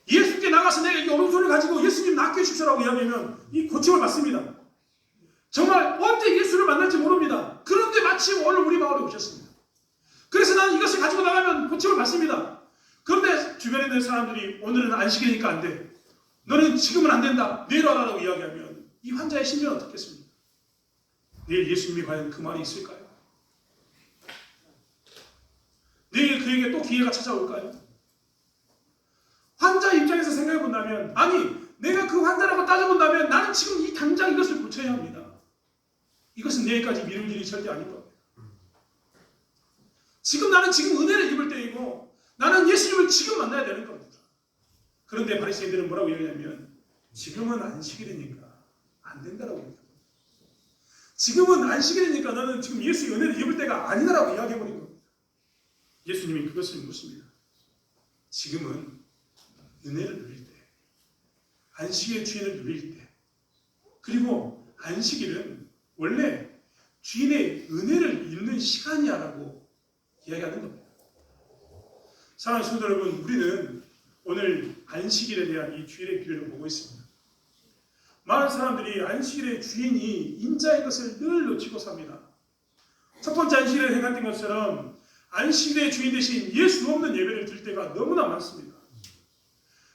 S1: 예수께 나가서 내가 이 오른손을 가지고 예수님 낫게 해주시라고 이야기하면 이 고침을 받습니다. 정말 언제 예수를 만날지 모릅니다. 그런데 마침 오늘 우리 마을에 오셨습니다. 그래서 나는 이것을 가지고 나가면 고침을 받습니다. 그런데 주변에 있는 사람들이 오늘은 안식일이니까 안 돼. 너는 지금은 안 된다. 내일 와라라고 이야기하면 이 환자의 심정은 어떻겠습니까? 내일 예수님이 과연 그 말이 있을까요? 내일 그에게 또 기회가 찾아올까요? 환자 입장에서 생각해 본다면 아니 내가 그 환자라고 따져본다면 나는 지금 이 당장 이것을 고쳐야 합니다. 이것은 내일까지 미룰 일이 절대 아닐 겁니다. 나는 지금 은혜를 입을 때이고 나는 예수님을 지금 만나야 되는 겁니다. 그런데 바리새인들은 뭐라고 얘기하냐면 지금은 안식일이니까 안 된다라고 얘기합니다. 지금은 안식일이니까 너는 지금 예수의 은혜를 입을 때가 아니다라고 이야기해버린 겁니다. 예수님이 그것을 묻습니다. 지금은 은혜를 누릴 때, 안식의 주인을 누릴 때, 그리고 안식일은 원래 주인의 은혜를 입는 시간이야라고 이야기하는 겁니다. 사랑하는 성도 여러분, 우리는 오늘 안식일에 대한 이 주일의 비유를 보고 있습니다. 많은 사람들이 안식일의 주인이 인자인 것을 늘 놓치고 삽니다. 첫 번째 안식일에 행했던 것처럼 안식일의 주인 대신 예수 없는 예배를 드릴 때가 너무나 많습니다.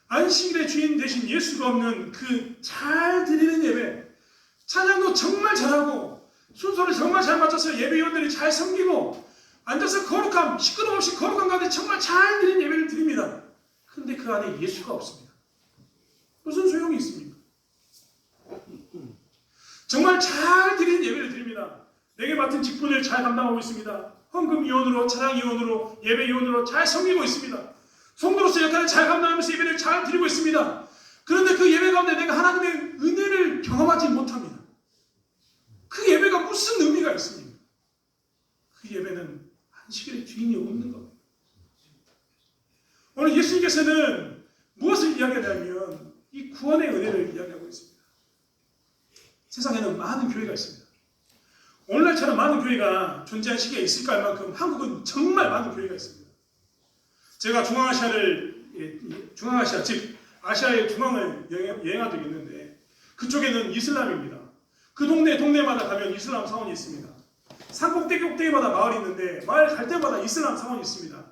S1: 안식일의 주인 대신 예수가 없는 그 잘 드리는 예배, 찬양도 정말 잘하고 순서를 정말 잘 맞춰서 예배위원들이 잘 섬기고 앉아서 거룩함, 시끄러움 없이 거룩한 가운데 정말 잘 드리는 예배를 드립니다. 그런데 그 안에 예수가 없습니다. 무슨 소용이 있습니까? 정말 잘 드리는 예배를 드립니다. 내게 맡은 직분을 잘 감당하고 있습니다. 헌금위원으로, 찬양위원으로, 예배위원으로 잘 섬기고 있습니다. 성도로서 역할을 잘 감당하면서 예배를 잘 드리고 있습니다. 그런데 그 예배 가운데 내가 하나님의 은혜를 경험하지 못합니다. 그 예배가 무슨 의미가 있습니까? 그 예배는 안식일의 주인이 없는 겁니다. 오늘 예수님께서는 무엇을 이야기하냐면 이 구원의 은혜를 이야기하고 있습니다. 세상에는 많은 교회가 있습니다. 오늘날처럼 많은 교회가 존재한 시기가 있을까 할 만큼 한국은 정말 많은 교회가 있습니다. 제가 중앙아시아, 즉 아시아의 중앙을 여행한 적이 있는데 그쪽에는 이슬람입니다. 그 동네마다 가면 이슬람 사원이 있습니다. 산 꼭대기마다 마을이 있는데 마을 갈 때마다 이슬람 사원이 있습니다.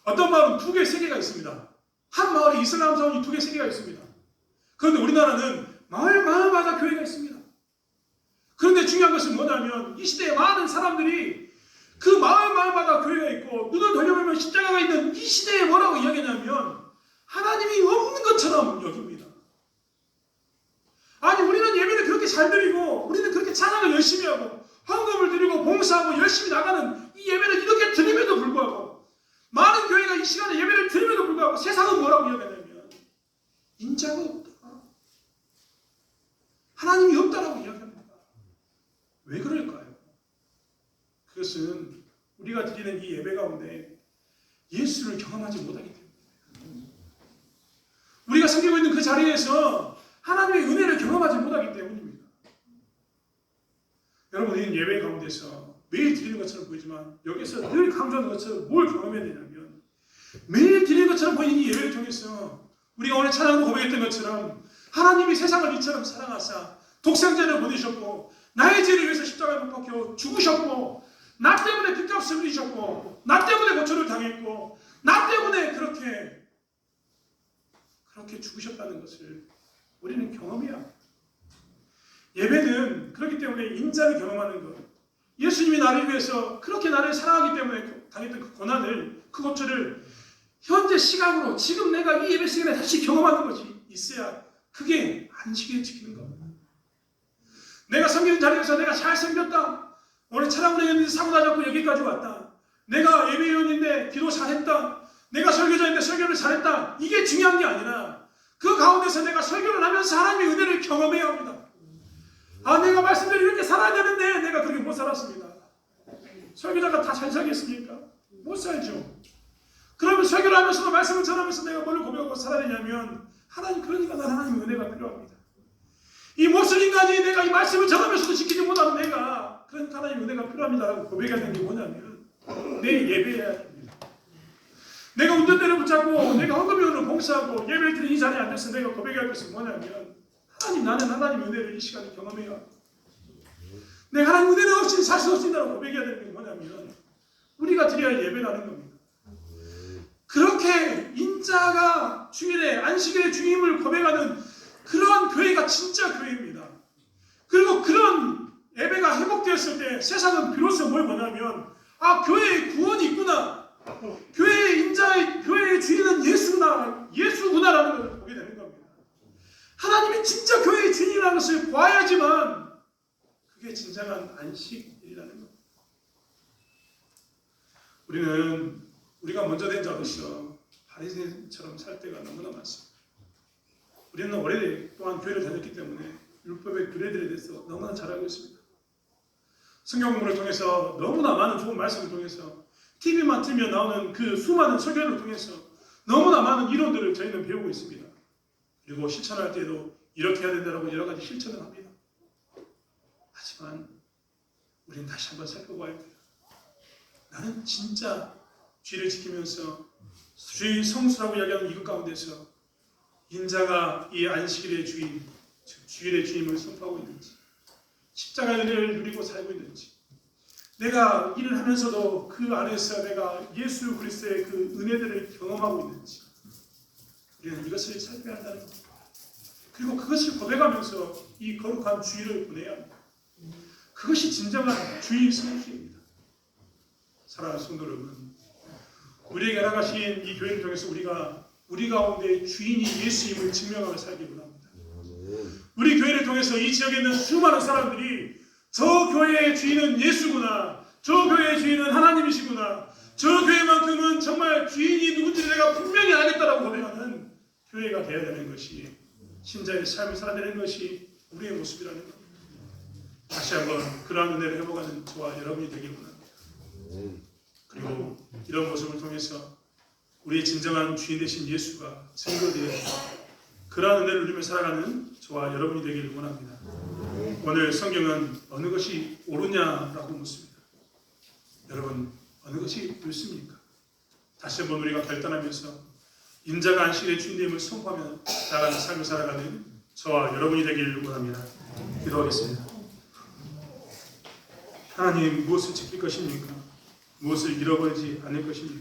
S1: 어떤 마을은 2개, 3개가 있습니다. 한 마을에 이슬람 사원이 2개, 3개가 있습니다. 그런데 우리나라는 마을마다 교회가 있습니다. 그런데 중요한 것은 뭐냐면 이 시대에 많은 사람들이 그 마을마다 교회가 있고 눈을 돌려보면 십자가가 있는 이 시대에 뭐라고 이야기하냐면 하나님이 없는 것처럼 여깁니다. 아니 우리는 예배를 그렇게 잘 드리고 우리는 그렇게 찬양을 열심히 하고 헌금을 드리고 봉사하고 열심히 나가는 이 예배를 이렇게 드림에도 불구하고 많은 교회가 이 시간에 예배를 드림에도 불구하고 세상은 뭐라고 이야기하냐면 인자가 없다. 하나님이 없다라고 이야기합니다. 왜 그럴까요? 그것은 우리가 드리는 이 예배 가운데 예수를 경험하지 못하기 때문입니다. 우리가 섬기고 있는 그 자리에서 하나님의 은혜를 경험하지 못하기 때문입니다. 여러분, 우리는 예배 가운데서 매일 드리는 것처럼 보이지만 여기서 늘 강조하는 것처럼 뭘 경험해야 되냐면 매일 드리는 것처럼 보이는 이 예배를 통해서 우리가 오늘 찬양으로 고백했던 것처럼 하나님이 세상을 이처럼 사랑하사 독생자를 보내셨고 나의 죄를 위해서 십자가에 못 박혀 죽으셨고 나 때문에 빚값을 흘리셨고 나 때문에 고초를 당했고 나 때문에 그렇게 죽으셨다는 것을 우리는 경험해야 합니다. 예배는 그렇기 때문에 인자를 경험하는 것, 예수님이 나를 위해서 그렇게 나를 사랑하기 때문에 당했던 그 고난을, 그 고초를 현재 시각으로 지금 내가 이 예배 시간에 다시 경험하는 것이 있어야 그게 안식일을 지키는 겁니다. 내가 섬기는 자리에서 내가 잘 섬겼다. 오늘 찬양부장님이 사고 나졌고 여기까지 왔다. 내가 예배위원인데 기도 잘했다. 내가 설교자인데 설교를 잘했다. 이게 중요한 게 아니라 그 가운데서 내가 설교를 하면서 하나님의 은혜를 경험해야 합니다. 아, 내가 말씀대로 이렇게 살아야 되는데 내가 그렇게 못 살았습니다. 설교자가 다 잘 살겠습니까? 못 살죠. 그러면 설교를 하면서도 말씀을 전하면서 내가 뭘 고백하고 살아야 되냐면 하나님, 그러니까 난 하나님의 은혜가 필요합니다. 이 모슬림까지 내가 이 말씀을 전하면서도 지키지 못하는 내가 그러니까 하나님의 은혜가 필요합니다라고 고백해야 되는 게 뭐냐면 내 예배해야 됩니다. 내가 운전대를 붙잡고 내가 헌금위원으로 봉사하고 예배를 드리는 이 자리에 앉아서 내가 고백할 것은 뭐냐면 하나님, 나는 하나님의 은혜를 이 시간에 경험해야 합니다. 내가 하나님 은혜는 없이 살 수 없습니다라고 고백해야 되는 게 뭐냐면 우리가 드려야 할 예배라는 겁니다. 그렇게 인자가 주일에 안식일의 주임을 고백하는 그런 교회가 진짜 교회입니다. 그리고 그런 예배가 회복되었을 때 세상은 비로소 뭘 보냐면 아, 교회에 구원이 있구나. 교회의 인자의 교회의 주인은 예수구나라는 것을 보게 되는 겁니다. 하나님이 진짜 교회의 주인이라는 것을 봐야지만 그게 진정한 안식일이라는 겁니다. 우리가 먼저 된 자로서 바리새인처럼 살 때가 너무나 많습니다. 우리는 오랫동안 교회를 다녔기 때문에 율법의 규례들에 대해서 너무나 잘 알고 있습니다. 성경 공부를 통해서 너무나 많은 좋은 말씀을 통해서 TV만 틀면 나오는 그 수많은 설교를 통해서 너무나 많은 이론들을 저희는 배우고 있습니다. 그리고 실천할 때도 이렇게 해야 된다고 여러 가지 실천을 합니다. 하지만 우리는 다시 한번 살펴봐야 돼요. 나는 진짜 주의를 지키면서 주의 성수라고 이야기하는 이것 가운데서 인자가 이 안식일의 주인, 즉 주일의 주임을 선포하고 있는지, 십자가의 은혜를 누리고 살고 있는지, 내가 일을 하면서도 그 안에서 내가 예수 그리스도의 그 은혜들을 경험하고 있는지, 우리는 이것을 살펴야 한다는 겁니다. 그리고 그것을 고백하면서 이 거룩한 주일을 보내야 합니다. 그것이 진정한 주일 성수입니다. 사랑하는 성도 여러분, 우리에게 허락하신 이 교회를 통해서 우리 가운데 주인이 예수임을 증명하며 살기 원합니다. 우리 교회를 통해서 이 지역에 있는 수많은 사람들이 저 교회의 주인은 예수구나, 저 교회의 주인은 하나님이시구나, 저 교회만큼은 정말 주인이 누군지 내가 분명히 알겠다라고 고백하는 교회가 되어야 되는 것이, 신자의 삶을 살아야 되는 것이 우리의 모습이라는 겁니다. 다시 한번 그러한 은혜를 회복하는 저와 여러분이 되길 원합니다. 그리고 이런 모습을 통해서 우리의 진정한 주인 되신 예수가 증거되어 그러한 은혜를 누리며 살아가는 저와 여러분이 되기를 원합니다. 오늘 성경은 어느 것이 옳으냐라고 묻습니다. 여러분, 어느 것이 옳습니까? 다시 한번 우리가 결단하면서 인자가 안식일의 주인됨을 선포하며 나아가는 삶을 살아가는 저와 여러분이 되기를 원합니다. 기도하겠습니다. 하나님, 무엇을 지킬 것입니까? 무엇을 잃어버리지 않을 것입니까?